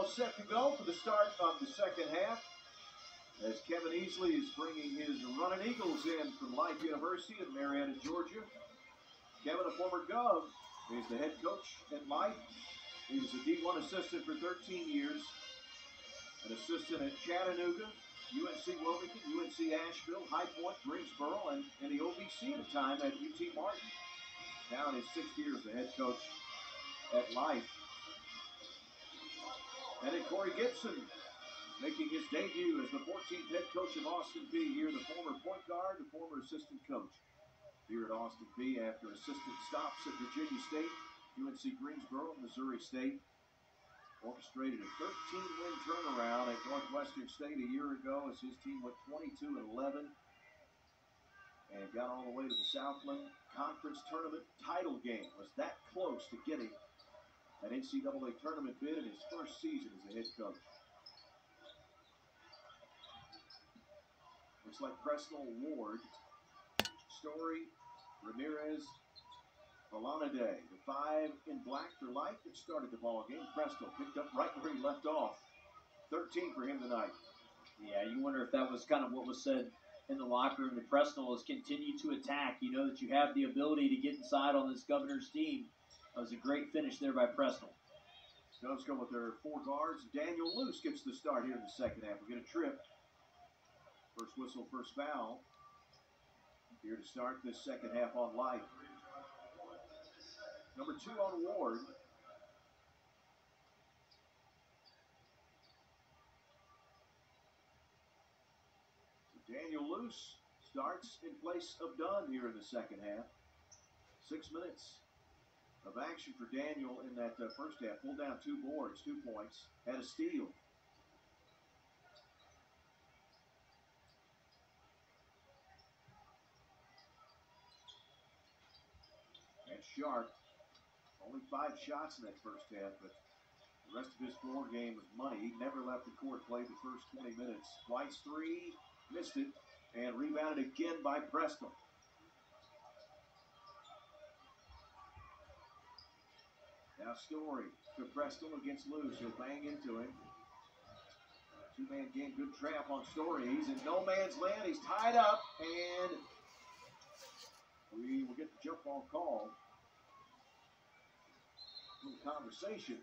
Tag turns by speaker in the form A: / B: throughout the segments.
A: set to go for the start of the second half as Kevin Easley is bringing his Runnin' Eagles in from Life University in Marietta, Georgia. Kevin, a former Gov, is the head coach at Life. He was a D1 assistant for 13 years, an assistant at Chattanooga, UNC Wilmington, UNC Asheville, High Point, Greensboro, and in the OVC at a time at UT Martin. Now in his 6th year as the head coach at Life. And then Corey Gibson making his debut as the 14th head coach of Austin Peay. Here, the former point guard, the former assistant coach here at Austin Peay after assistant stops at Virginia State, UNC Greensboro, Missouri State. Orchestrated a 13-win turnaround at Northwestern State a year ago as his team went 22-11 and got all the way to the Southland Conference Tournament title game. Was that close to getting an NCAA tournament bid in his first season as a head coach. Looks like Presnell, Ward, Story, Ramirez, Alana-Day, the 5 in black for Life that started the ball game. Presnell picked up right where he left off. 13 for him tonight.
B: Yeah, you wonder if that was kind of what was said in the locker room. The Presnell has continued to attack. You know that you have the ability to get inside on this Governor's team. That was a great finish there by Presnell.
A: Let's go with their 4 guards. Daniel Luce gets the start here in the second half. We get a trip. First whistle, first foul. Here to start this second half on Life. Number 2 on Ward. So Daniel Luce starts in place of Dunn here in the second half. 6 minutes of action for Daniel in that first half. Pulled down 2 boards, 2 points, had a steal. And Sharp, only 5 shots in that first half, but the rest of his floor game was money. He never left the court, played the first 20 minutes. White's 3, missed it, and rebounded again by Presnell. Now Story to Presnell against Luce. He'll bang into him. 2-man game, good trap on Story. He's in no man's land. He's tied up, and we will get the jump ball call. A little conversation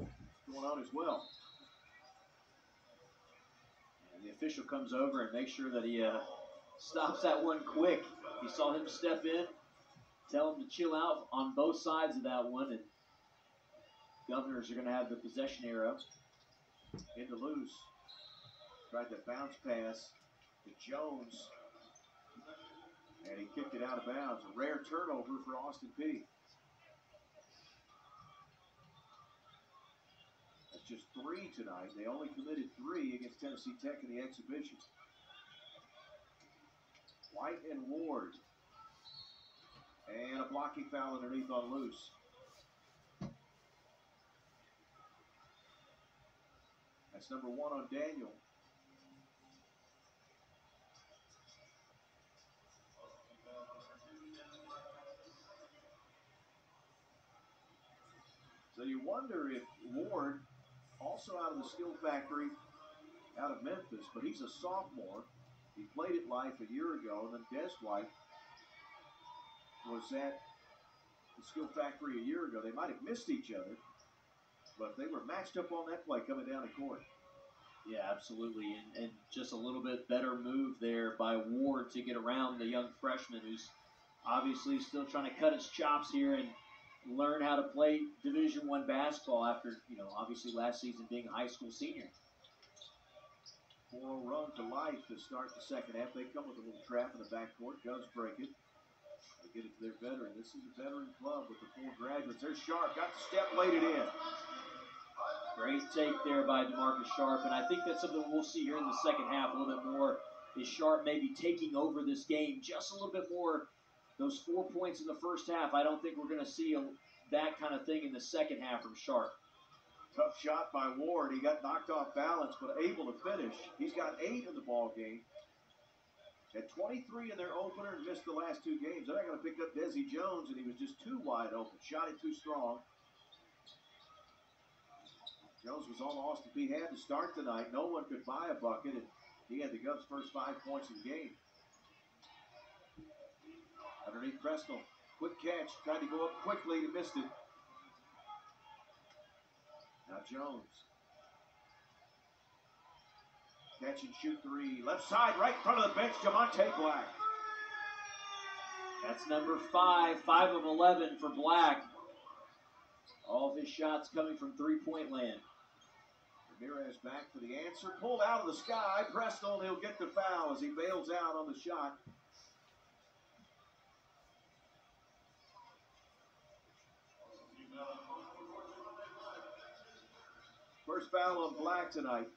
A: going on as well.
B: And the official comes over and makes sure that he stops that one quick. He saw him step in, tell him to chill out on both sides of that one, and Governors are going to have the possession arrow.
A: Into Luce. Tried that bounce pass to Jones, and he kicked it out of bounds. A rare turnover for Austin Peay. That's just 3 tonight. They only committed 3 against Tennessee Tech in the exhibition. White and Ward. And a blocking foul underneath on Luce. That's number 1 on Daniel. So you wonder if Ward, also out of the Skill Factory, out of Memphis, but he's a sophomore. He played at Life a year ago, and then Des White was at the Skill Factory a year ago. They might have missed each other, but they were matched up on that play coming down the court.
B: Yeah, absolutely, and just a little bit better move there by Ward to get around the young freshman who's obviously still trying to cut his chops here and learn how to play Division I basketball after, obviously last season being a high school senior.
A: 4-0 run to Life to start the second half. They come with a little trap in the backcourt. Govs break it. They get it to their veteran. This is a veteran club with the 4 graduates. There's Sharp. Got the step, laid it in.
B: Great take there by DeMarcus Sharp, and I think that's something we'll see here in the second half a little bit more. Is Sharp maybe taking over this game just a little bit more? Those 4 points in the first half, I don't think we're going to see that kind of thing in the second half from Sharp.
A: Tough shot by Ward. He got knocked off balance, but able to finish. He's got 8 in the ball game. Had 23 in their opener and missed the last 2 games. They're not going to pick up Desi Jones, and he was just too wide open. Shot it too strong. Jones was all Austin Peay had to start tonight. No one could buy a bucket, and he had the Govs' first 5 points of the game. Underneath Presnell. Quick catch. Tried to go up quickly. He missed it. Now Jones. Catch and shoot three. Left side, right in front of the bench. Jamonte Black.
B: That's number 5. 5 of 11 for Black. All of his shots coming from three-point land.
A: Ramirez back for the answer. Pulled out of the sky. Presnell, he'll get the foul as he bails out on the shot. First foul on Black tonight.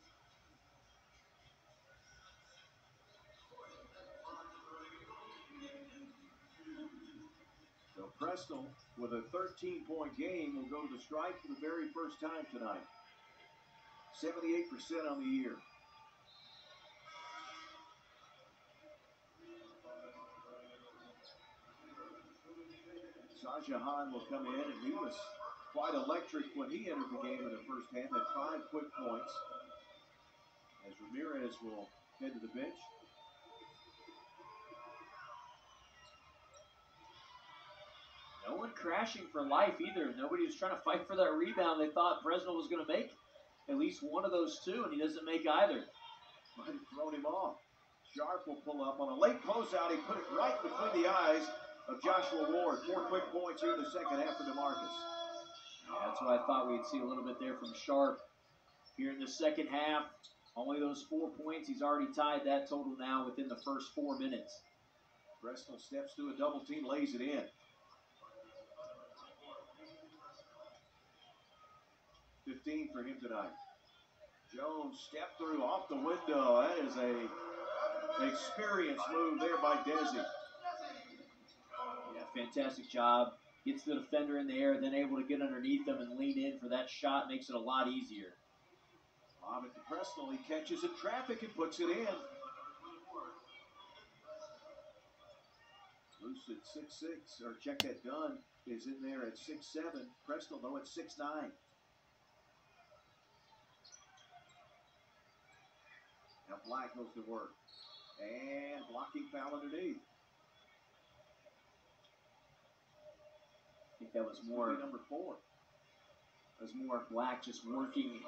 A: So Presnell, with a 13-point game, will go to the stripe for the very first time tonight. 78% on the year. Shahjahan will come in, and he was quite electric when he entered the game in the first half. Had 5 quick points. As Ramirez will head to the bench.
B: No one crashing for life either. Nobody was trying to fight for that rebound. They thought Presnell was going to make at least one of those two, and he doesn't make either.
A: Might have thrown him off. Sharp will pull up on a late closeout. He put it right between the eyes of Joshua Ward. 4 quick points here in the second half for DeMarcus.
B: Yeah, that's what I thought we'd see a little bit there from Sharp. Here in the second half, only those 4 points. He's already tied that total now within the first 4 minutes.
A: Presnell steps through a double team, lays it in. 15 for him tonight. Jones stepped through off the window. That is a experienced move there by Desi.
B: Yeah, fantastic job. Gets the defender in the air, then able to get underneath them and lean in for that shot. Makes it a lot easier.
A: Lob it to Presnell. He catches in traffic and puts it in. Loose at 6'6", or check that, Dunn is in there at 6'7". Presnell, though, at 6'9". Now Black goes to work. And blocking foul underneath.
B: I think that was more
A: number 4.
B: That was more Black just working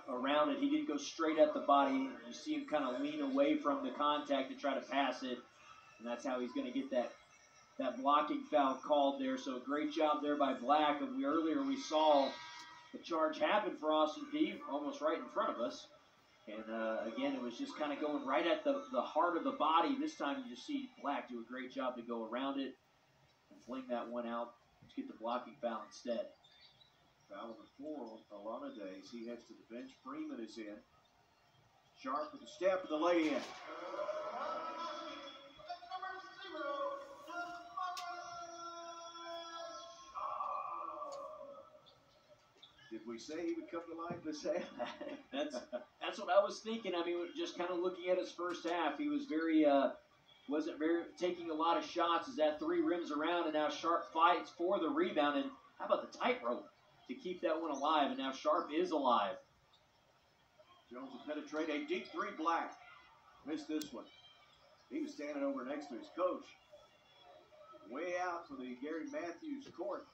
B: around it. He didn't go straight at the body. You see him kind of lean away from the contact to try to pass it. And that's how he's going to get that blocking foul called there. So great job there by Black. And earlier we saw the charge happen for Austin Peay almost right in front of us. And again, it was just kind of going right at the heart of the body. This time you just see Black do a great job to go around it and fling that one out to get the blocking foul instead.
A: Foul number 4 on Alana Days. He heads to the bench. Freeman is in. Sharp with the step and the lay-in. Did we say he would come to life this half?
B: That's what I was thinking. I mean, just kind of looking at his first half, he was wasn't very taking a lot of shots as that 3 rims around, and now Sharp fights for the rebound. And how about the tightrope to keep that one alive? And now Sharp is alive.
A: Jones will penetrate a deep 3. Black missed this one. He was standing over next to his coach. Way out for the Gary Matthews court.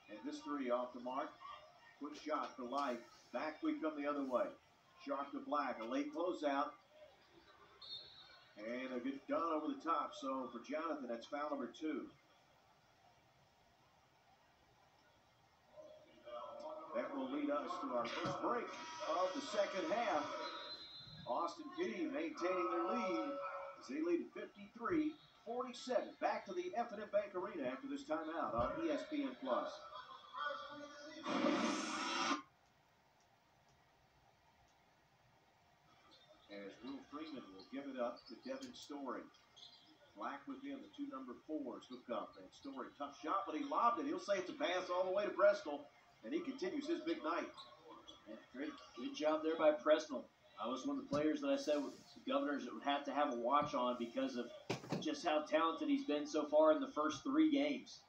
A: And this 3 off the mark. Quick shot for life. Back we come the other way. Sharp to Black. A late closeout. And a good done over the top. So for Jonathan, that's foul number 2. That will lead us to our first break of the second half. Austin Peay maintaining their lead as they lead at 53-47. Back to the F&M Bank Arena after this timeout on ESPN+. As Will Freeman will give it up to Devin Story. Black with him, the 2 number 4s hook up. And Story, tough shot, but he lobbed it. He'll say it's a pass all the way to Presnell. And he continues his big night.
B: Yeah, good job there by Presnell. I was one of the players that I said with the Governors that would have to have a watch on because of just how talented he's been so far in the first 3 games.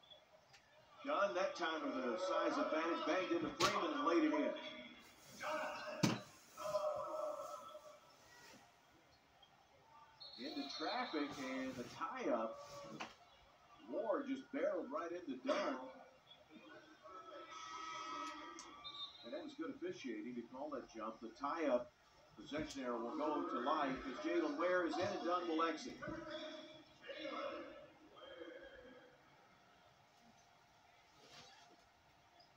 A: Dunn, that time with a size advantage, banged into Freeman and laid it in. Into traffic, and the tie-up. Ward just barreled right into Dunn. And that was good officiating to call that jump. The tie-up possession error will go to life as Jalen Ware is in and Dunn will exit.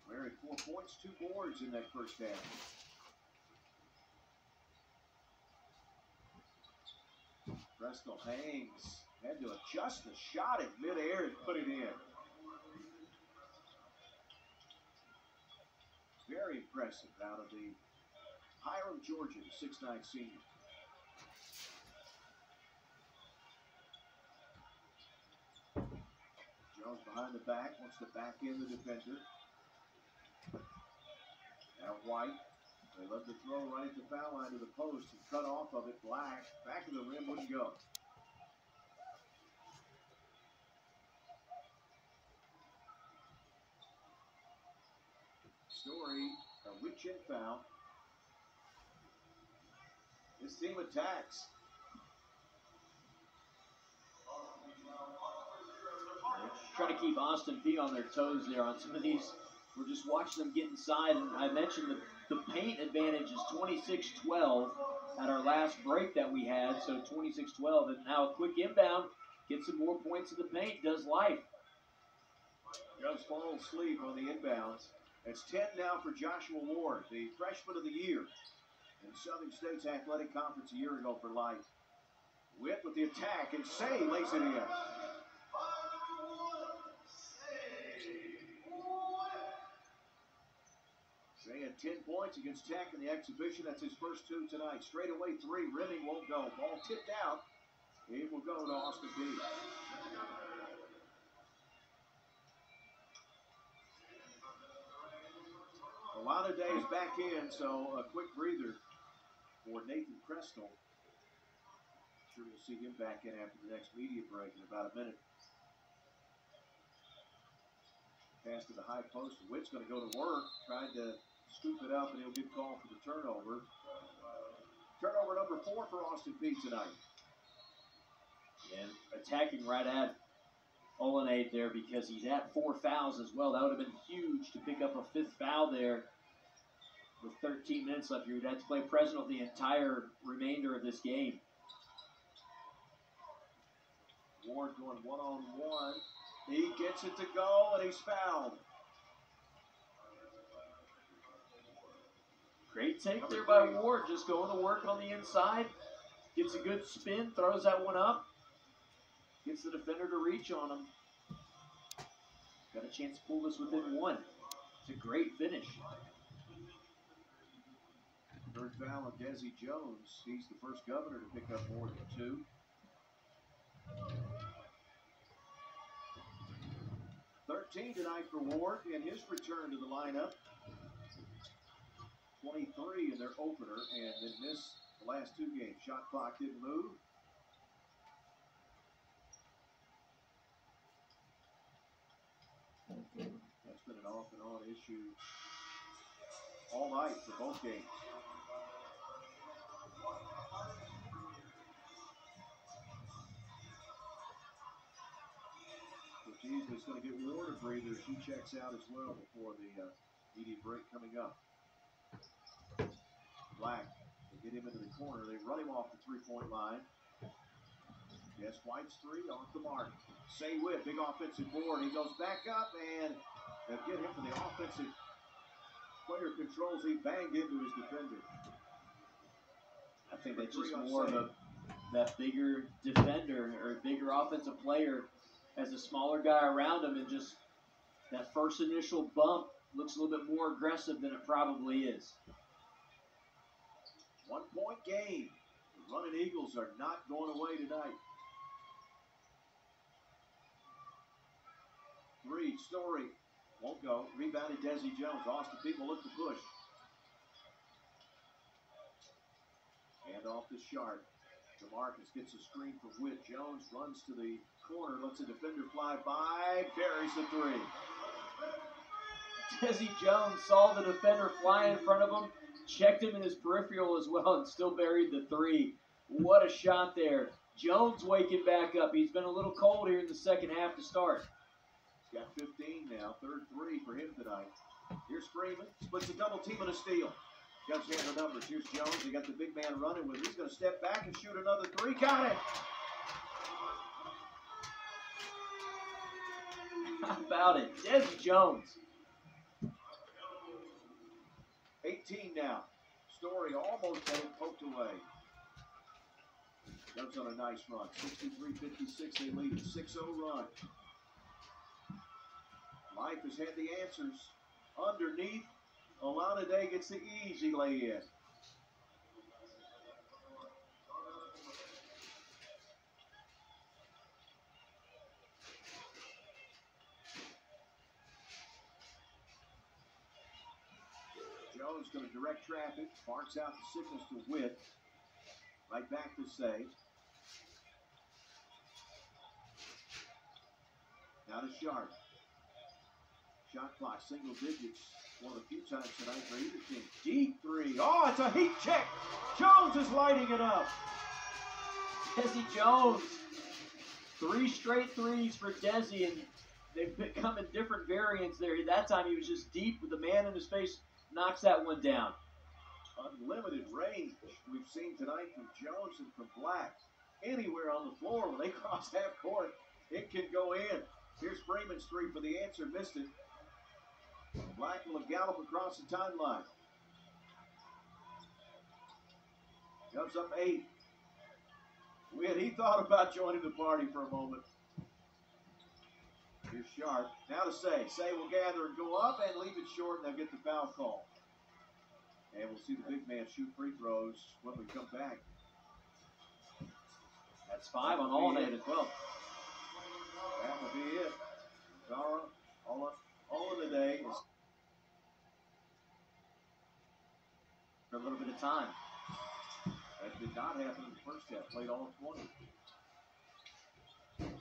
A: Ware had 4 points, 2 boards in that first half. Bristol hangs. Had to adjust the shot at midair and put it in. Very impressive out of the Hiram, Georgia, the 6'9" senior. Jones behind the back, wants to back in the defender. Now White. They love to throw right at the foul line to the post and cut off of it. Black, back of the rim, wouldn't go. Story, a reach-in foul. This team attacks.
B: Trying to keep Austin Peay on their toes there on some of these. We're just watching them get inside, and I mentioned the paint advantage is 26-12 at our last break that we had, so 26-12, and now a quick inbound, get some more points in the paint, does life.
A: Just fall asleep on the inbounds. It's 10 now for Joshua Ward, the freshman of the year in Southern State's Athletic Conference a year ago for life. Witt with the attack, and Say lays it in. Say had 10 points against Tech in the exhibition. That's his first 2 tonight. Straight away 3, rimming won't go. Ball tipped out. It will go to Austin Peay. Alana Day is back in, so a quick breather for Nathan Crestel. Sure we'll see him back in after the next media break in about a minute. Pass to the high post. Witt's going to go to work. Tried to scoop it up, and he'll get called for the turnover. Turnover number 4 for Austin Peay tonight.
B: And attacking right at Olenade there because he's at 4 fouls as well. That would have been huge to pick up a 5th foul there with 13 minutes left. You'd have to play Fresno the entire remainder of this game.
A: Ward going one-on-one. He gets it to go, and he's fouled.
B: Great take there by Ward, just going to work on the inside. Gets a good spin, throws that one up. Gets the defender to reach on him. Got a chance to pull this within 1. It's a great finish.
A: Third foul of Desi Jones. He's the first Governor to pick up more than 2. $13 tonight for Ward in his return to the lineup. 23 in their opener, and then missed the last 2 games. Shot clock didn't move. That's been an off and on issue all night for both games. He's going to get Ward a breather as he checks out as well before the media break coming up. Black, they get him into the corner. They run him off the 3-point line. Yes, White's 3 off the mark. Say Witt, big offensive board. He goes back up, and they'll get him for the offensive player controls. He banged into his defender.
B: I think that's just more of that bigger defender or bigger offensive player has a smaller guy around him, and just that first initial bump looks a little bit more aggressive than it probably is.
A: 1-point game. The running Eagles are not going away tonight. 3, Story. Won't go. Rebounded Desi Jones. Austin Peay look to push. Hand off to Sharp. DeMarcus gets a screen from Witt. Jones runs to the corner, lets a defender fly by, buries the 3.
B: Desi Jones saw the defender fly in front of him, checked him in his peripheral as well, and still buried the three. What a shot there. Jones waking back up. He's been a little cold here in the second half to start.
A: He's got 15 now, third three for him tonight. Here's Freeman, splits a double team and a steal. Jumps in the numbers. Here's Jones. He got the big man running with him. He's going to step back and shoot another three. Got it!
B: How about it? Desi Jones.
A: 18 now. Story almost had it poked away. Jumps on a nice run. 63-56, they lead a 6-0 run. Life has had the answers. Underneath, Olaniday gets the easy lay-in. Jones going to direct traffic, barks out the signals to Witt. Right back to Say. Now to Sharp. Shot clock, single digits. One of the few times tonight for either team. Deep three. Oh, it's a heat check. Jones is lighting it up.
B: Desi Jones. 3 straight threes for Desi, and they've come in different variants there. That time he was just deep with the man in his face. Knocks that one down.
A: Unlimited range we've seen tonight from Jones and from Black. Anywhere on the floor when they cross half court, it can go in. Here's Freeman's three for the answer. Missed it. Black will gallop across the timeline. Comes up 8. He thought about joining the party for a moment. Here's Sharp. Now to Say. Say will gather and go up and leave it short, and they'll get the foul call. And we'll see the big man shoot free throws when we come back.
B: That's 5 on all night as well.
A: That will be it. Zara, all in the day is
B: for a little bit of time.
A: That did not happen in the first half. Played all of 20.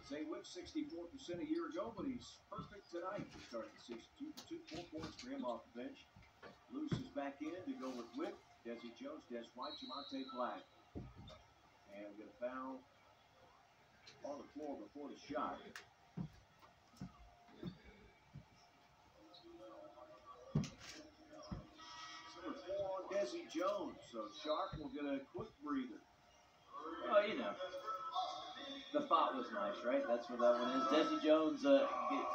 A: Say Witt 64% a year ago, but he's perfect tonight to start the season. 2 for 2, 4 points for him off the bench. Luce is back in to go with Witt, Desi Jones, Des White, Jamonte Black. And we get a foul on the floor before the shot. Number 4 on Desi Jones, so Sharp will get a quick breather.
B: Well, you know, the thought was nice, right? That's what that one is. Desi Jones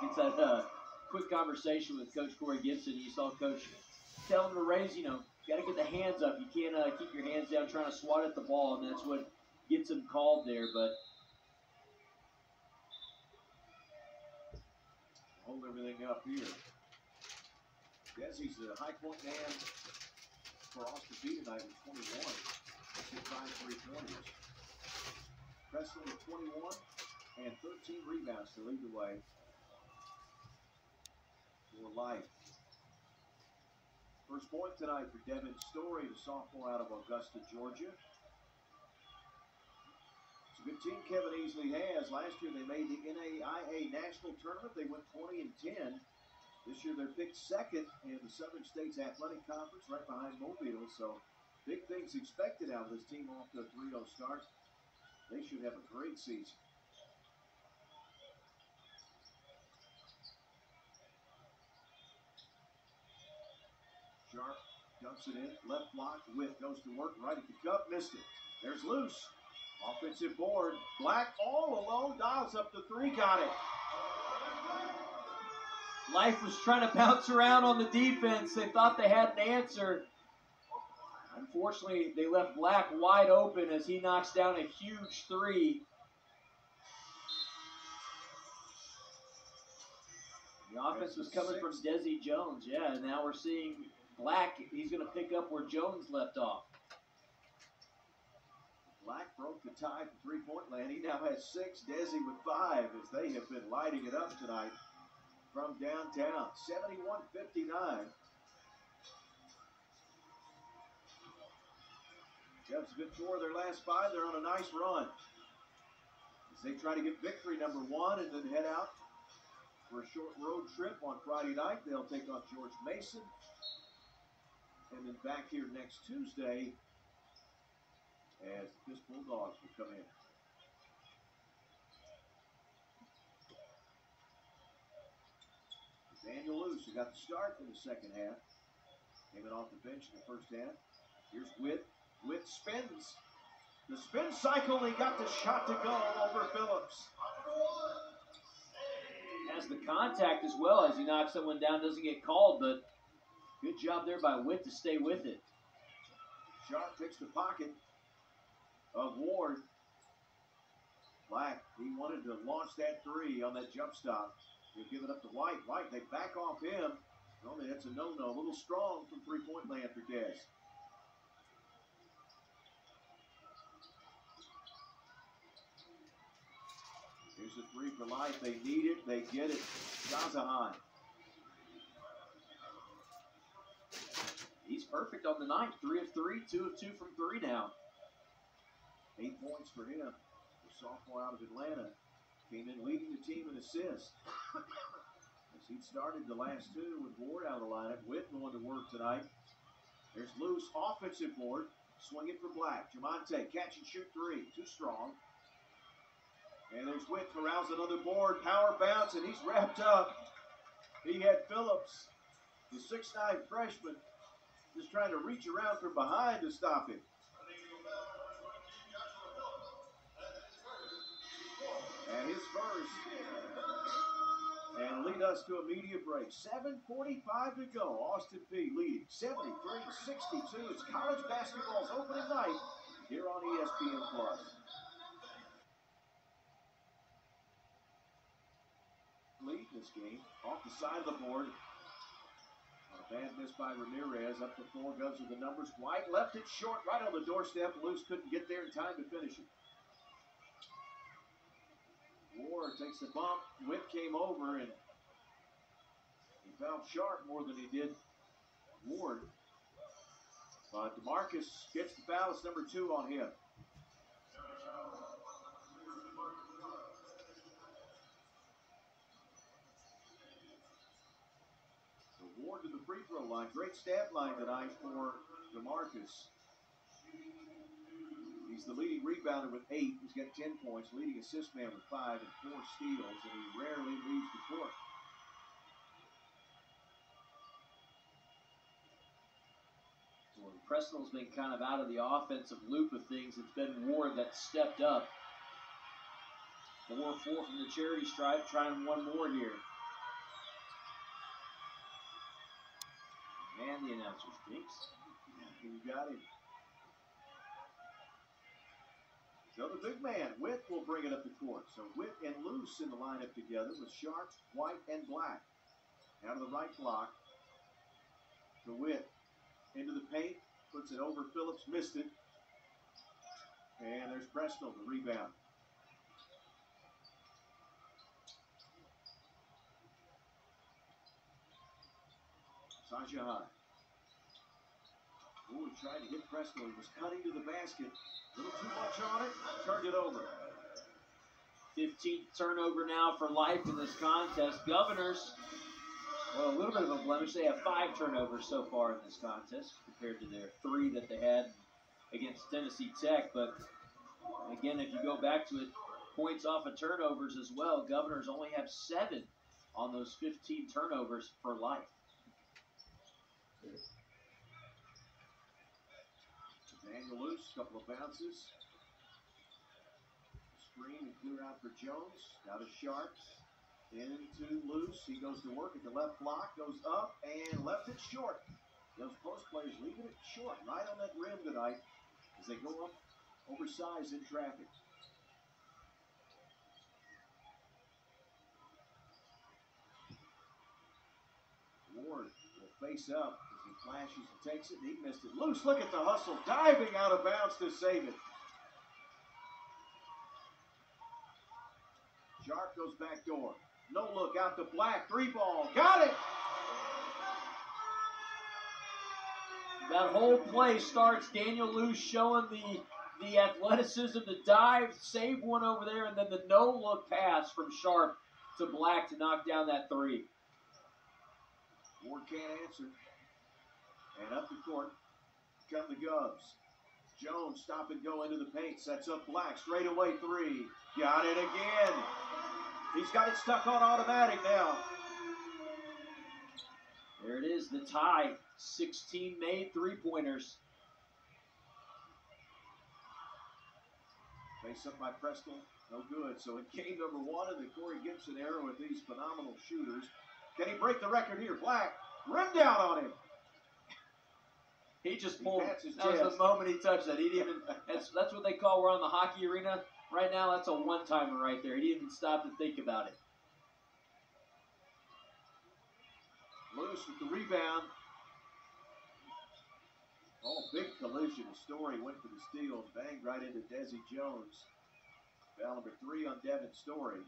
B: gets that quick conversation with Coach Corey Gibson. You saw Coach tell him to raise, you got to get the hands up. You can't keep your hands down trying to swat at the ball, and that's what gets him called there. But
A: hold everything up here. Desi's the high point man for Austin Peay tonight with 21. Hit 5 3-pointers. Presley with 21 and 13 rebounds to lead the way for Life. First point tonight for Devin Story, the sophomore out of Augusta, Georgia. It's a good team Kevin Easley has. Last year they made the NAIA National Tournament. They went 20-10. This year they're picked second in the Southern States Athletic Conference, right behind Mobile. So big things expected out of this team off to a 3-0 start. They should have a great season. Sharp dumps it in, left block, Witt goes to work right at the cup, missed it. There's Luce. Offensive board. Black all alone, dials up the 3, got it.
B: Life was trying to bounce around on the defense. They thought they had an answer. Unfortunately, they left Black wide open as he knocks down a huge 3. The offense was coming from Desi Jones, yeah, and now we're seeing Black. He's going to pick up where Jones left off.
A: Black broke the tie for three-point land. He now has 6, Desi with 5 as they have been lighting it up tonight from downtown. 71-59. Cubs have been 4 of their last 5. They're on a nice run as they try to get victory number 1 and then head out for a short road trip on Friday night. They'll take on George Mason. And then back here next Tuesday as the Bulldogs will come in. Daniel Luce, who got the start in the second half. Came in off the bench in the first half. Here's Witt. Witt spins. The spin cycle, he got the shot to go over Phillips.
B: Has the contact as well as he knocks someone down, doesn't get called, but good job there by Witt to stay with it.
A: Sharp picks the pocket of Ward. Black, he wanted to launch that three on that jump stop. He'll give it up to White. White, they back off him. Only that's a no-no. A little strong from three-point land for Des. Here's a three for life. They need it. They get it. Zazahan.
B: He's perfect on the night. 3 of 3, 2 of 2 from 3 now.
A: 8 points for him. The sophomore out of Atlanta. Came in leading the team in assists. As he'd started the last two with Ward out of the lineup. Witt going to work tonight. There's Luce, offensive board. Swing it for Black. Jamonte, catch and shoot three. Too strong. And there's Witt, corrals another board. Power bounce, and he's wrapped up. He had Phillips, the 6'9" freshman, just trying to reach around from behind to stop him. And his first. And lead us to a media break. 7:45 to go. Austin Peay leading 73-62. It's college basketball's opening night here on ESPN+. Lead this game off the side of the board. On a bad miss by Ramirez. Up to 4 goes with the numbers. White left it short right on the doorstep. Luce couldn't get there in time to finish it. Ward takes the bump. Witt came over and he fouled Sharp more than he did Ward. But DeMarcus gets the foul. It's number 2 on him. So Ward to the free throw line. Great stat line tonight for DeMarcus. He's the leading rebounder with 8. He's got 10 points. Leading assist man with 5 and 4 steals. And he rarely leaves the court.
B: So when Presnell's been kind of out of the offensive loop of things, it's been Ward that stepped up. 4-4 from the charity stripe, trying one more here. And the announcer speaks.
A: You got him. So the big man, Witt, will bring it up the court. So Witt and Luce in the lineup together with Sharp, White, and Black. Out of the right block. To Witt. Into the paint. Puts it over Phillips. Missed it. And there's Presnell, the rebound. Zazahan. Oh, he tried to hit Presnell. He was cutting to the basket. A little too much on it. Turned it over.
B: 15th turnover now for life in this contest. Governors, well, a little bit of a blemish. They have 5 turnovers so far in this contest compared to their 3 that they had against Tennessee Tech. But again, if you go back to it, points off of turnovers as well. Governors only have 7 on those 15 turnovers for life.
A: Daniel Luce, couple of bounces. Screen and clear out for Jones. Now to Sharp. Into Luce. He goes to work at the left block. Goes up and left it short. Those post players leaving it short. Right on that rim tonight as they go up oversized in traffic. Ward will face up as he flashes and takes it. He missed it. Luce, look at the hustle. Diving out of bounds to save it. Sharp goes back door. No look out to Black. 3 ball. Got it!
B: That whole play starts Daniel Luce showing the athleticism, the dive, save one over there, and then the no-look pass from Sharp to Black to knock down that three.
A: Ward can't answer. And up the court come the Govs. Jones stop and go into the paint. Sets up Black. Straight away three. Got it again. He's got it stuck on automatic now.
B: There it is, the tie. 16 made three-pointers.
A: Face up by Preston. No good. So in game number one of the Corey Gibson era with these phenomenal shooters. Can he break the record here? Black. Rim down on him.
B: He just pulled.
A: That
B: Was the moment he touched that. He didn't even. That's what they call. We're on the hockey arena right now. That's a one-timer right there. He didn't even stop to think about it.
A: Loose with the rebound. Oh, big collision. Story went for the steal and banged right into Desi Jones. Foul number 3 on Devin Story.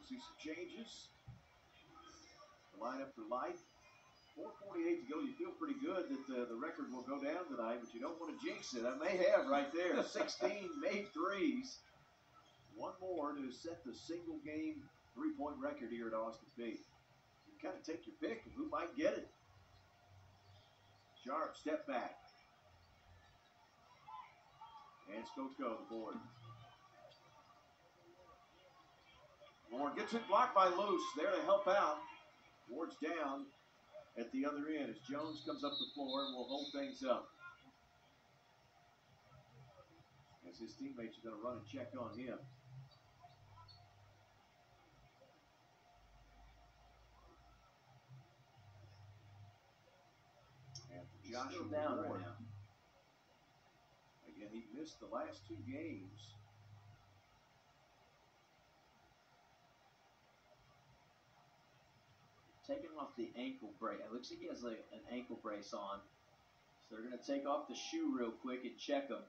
A: See some changes. The lineup for life. 4:48 to go. You feel pretty good that the record will go down tonight, but you don't want to jinx it. I may have right there. 16 made threes. One more to set the single game three-point record here at Austin Peay. You kind of take your pick of who might get it. Sharp step back. And Skoko the board. Ward gets it blocked by Luce. There to help out. Ward's down at the other end as Jones comes up the floor and will hold things up. As his teammates are going to run and check on him. And for Joshua
B: down
A: Ward,
B: right now.
A: Again, he missed the last 2 games.
B: Taking off the ankle brace. It looks like he has an ankle brace on. So they're going to take off the shoe real quick and check him.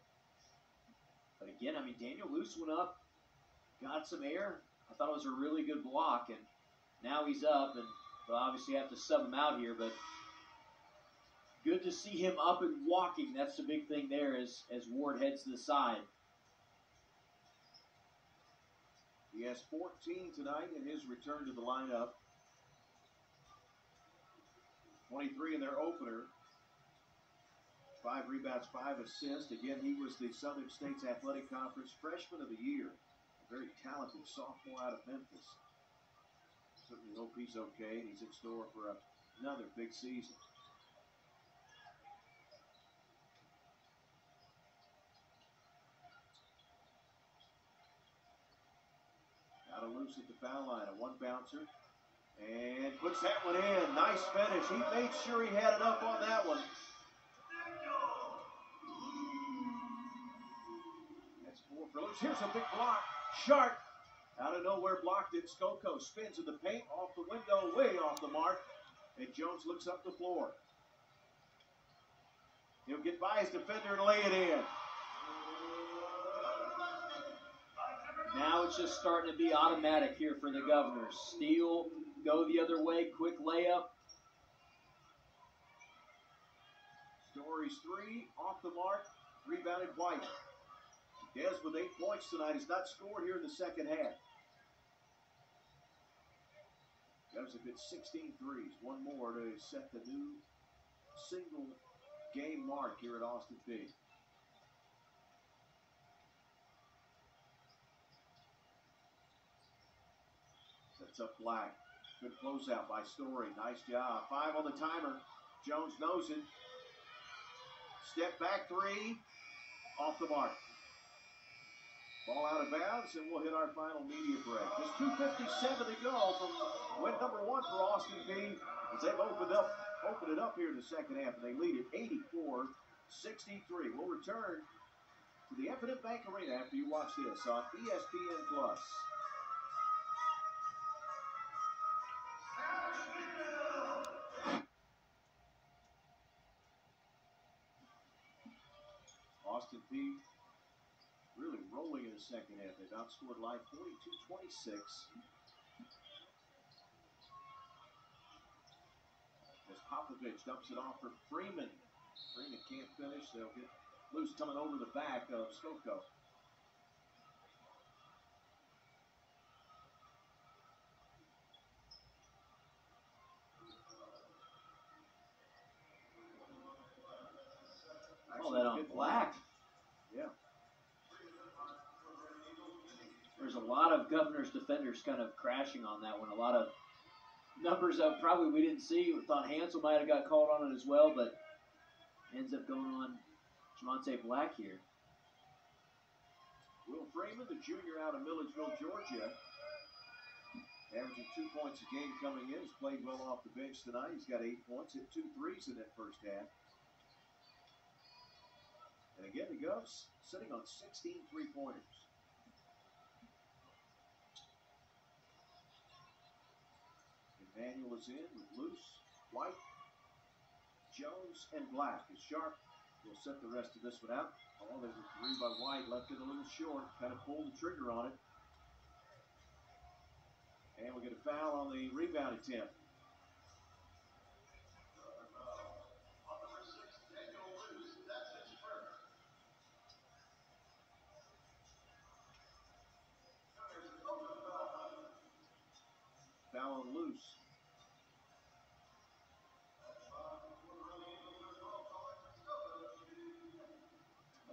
B: But again, I mean, Daniel Luce went up, got some air. I thought it was a really good block, and now he's up, and they'll obviously have to sub him out here, but good to see him up and walking. That's the big thing there as Ward heads to the side.
A: He has 14 tonight in his return to the lineup. 23 in their opener. 5 rebounds, 5 assists. Again, he was the Southern States Athletic Conference Freshman of the Year. A very talented sophomore out of Memphis. Certainly hope he's okay, and he's in store for another big season. Out of Loose at the foul line, a 1-bouncer. And puts that one in. Nice finish. He made sure he had it up on that one. That's 4 for Loose. Here's a big block. Sharp. Out of nowhere blocked it. Skoko spins in the paint. Off the window. Way off the mark. And Jones looks up the floor. He'll get by his defender and lay it in.
B: Now it's just starting to be automatic here for the Governors. Steal, go the other way, quick layup.
A: Story's 3 off the mark. Rebounded White. Dez with 8 points tonight. Has not scored here in the second half. Devs have hit 16 threes. One more to set the new single game mark here at Austin Peay. Sets up Black. Good closeout by Story. Nice job. 5 on the timer. Jones knows it. Step back 3. Off the mark. Ball out of bounds, and we'll hit our final media break. Just 2:57 to go from win number 1 for Austin Peay as they've opened it up here in the second half, and they lead it 84-63. We'll return to the Infinite Bank Arena after you watch this on ESPN+. Austin Peay really rolling in the second half. They've outscored Life 42-26. As Popovich dumps it off for Freeman. Freeman can't finish. They'll get loose coming over the back of Skoko.
B: Oh, that on Black.
A: Yeah.
B: There's a lot of Governor's defenders kind of crashing on that one. A lot of numbers that probably we didn't see. We thought Hansel might have got called on it as well, but ends up going on Javonte Black here.
A: Will Freeman, the junior out of Milledgeville, Georgia, averaging 2 points a game coming in. Has played well off the bench tonight. He's got 8 points, hit 2 threes in that first half. And again, the Govs sitting on 16 3-pointers. Emmanuel is in with Luce, White, Jones, and Black. As Sharp will set the rest of this one out. Oh, there's a 3 by White, left it a little short. Kind of pulled the trigger on it. And we get a foul on the rebound attempt. Foul on Luce.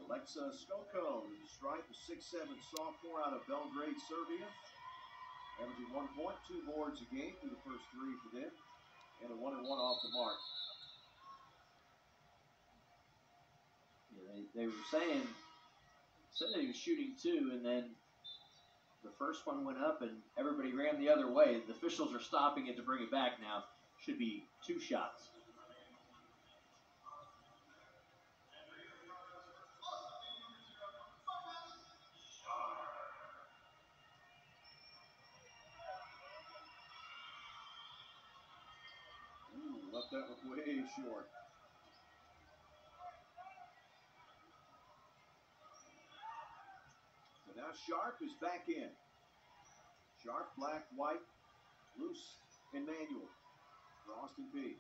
A: Alexa Skoko, the stripe, a 6'7" sophomore out of Belgrade, Serbia. Averaging 1 point, 2 boards a game through the first 3 for them. And a 1-1 off the mark.
B: Yeah, they were said that he was shooting 2, and then the first one went up, and everybody ran the other way. The officials are stopping it to bring it back now. Should be 2 shots.
A: Ooh, left that one way short. So now Sharp is back in. Sharp, Black, White, Luce, Emmanuel for Austin Peay.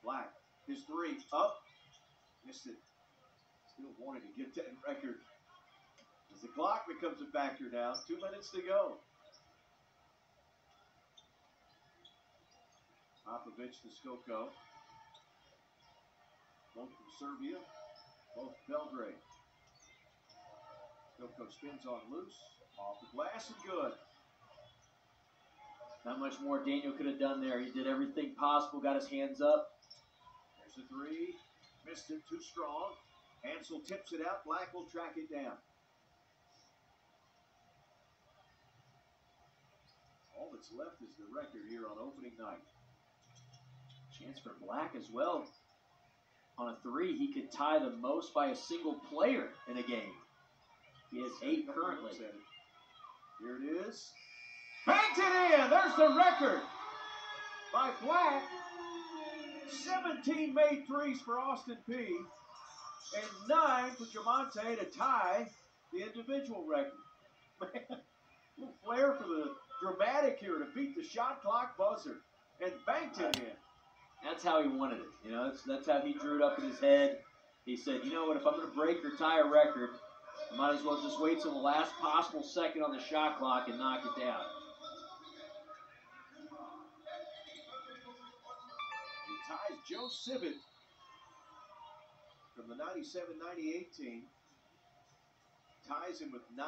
A: Black, his 3, up, missed it. Still wanted to get that record. As the clock becomes a factor now, 2 minutes to go. Popovic to Skoko. Both from Serbia, both Belgrade. Skoko spins on Luce, off the glass and good.
B: Not much more Daniel could have done there. He did everything possible, got his hands up.
A: There's a 3, missed it, too strong. Hansel tips it out, Black will track it down. All that's left is the record here on opening night.
B: Chance for Black as well. On a 3, he could tie the most by a single player in a game. He has 8 currently.
A: Here it is. Banked it in! There's the record by Black. 17 made threes for Austin Peay. And 9 for Javonte to tie the individual record. Man, a little flair for the dramatic here to beat the shot clock buzzer. And banked it in.
B: That's how he wanted it. You know, that's how he drew it up in his head. He said, you know what, if I'm going to break or tie a record, I might as well just wait till the last possible second on the shot clock and knock it down.
A: He ties Joe Sibbett from the 97-98 team. Ties him with 9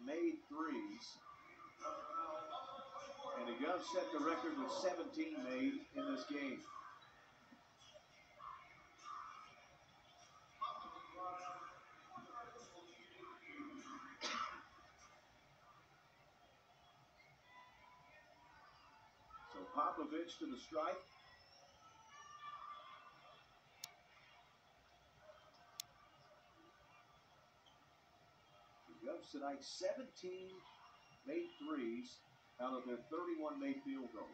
A: made threes. And the Govs set the record with 17 made in this game. So Popovic to the strike. The Govs tonight 17 made threes out of their 31 made field goals.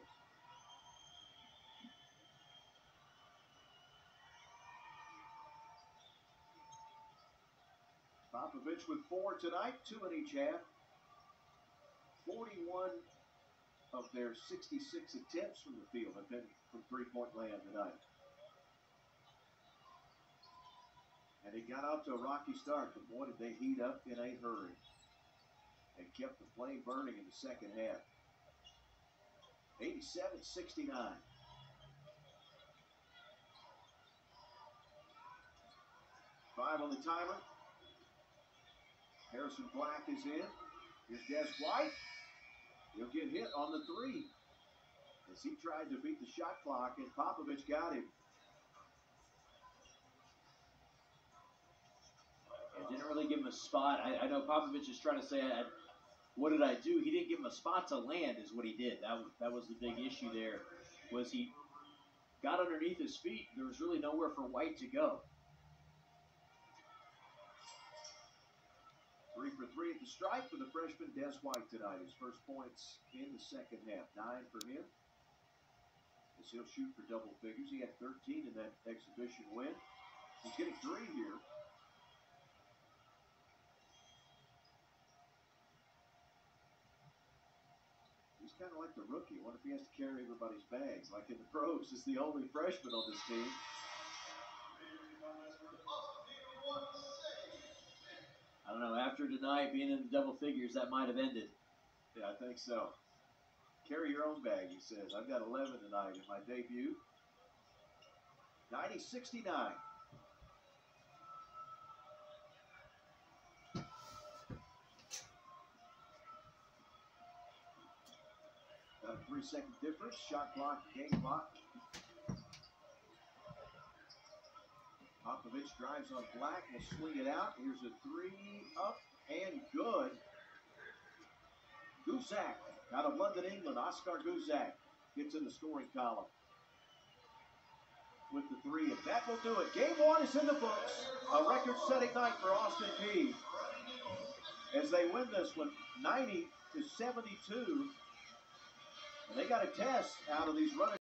A: Popovic with 4 tonight, 2 in each half. 41 of their 66 attempts from the field have been from three-point land tonight. And it got out to a rocky start, but boy, did they heat up in a hurry and kept the flame burning in the second half. 87-69. 5 on the timer. Harrison Black is in. Here's Des White. He'll get hit on the 3 as he tried to beat the shot clock, and Popovich got him.
B: Yeah, didn't really give him a spot. I know Popovich is trying to say, what did I do? He didn't give him a spot to land is what he did. That was the big issue there, was he got underneath his feet. There was really nowhere for White to go.
A: 3 for 3 at the stripe for the freshman Des White tonight. His first points in the second half. 9 for him, as he'll shoot for double figures. He had 13 in that exhibition win. He's getting 3 here. He's kind of like the rookie. I wonder if he has to carry everybody's bags. Like in the pros, is the only freshman on this team.
B: I don't know, after tonight being in the double figures, that might have ended.
A: Yeah, I think so. Carry your own bag, he says. I've got 11 tonight in my debut. 90-69. Got a 3-second difference. Shot clock, game clock. Popovich drives on Black. Will swing it out. Here's a 3 up and good. Guzak out of London, England. Oscar Guzak gets in the scoring column with the 3, and that will do it. Game 1 is in the books. A record-setting night for Austin Peay as they win this one 90-72. And they got a test out of these runners.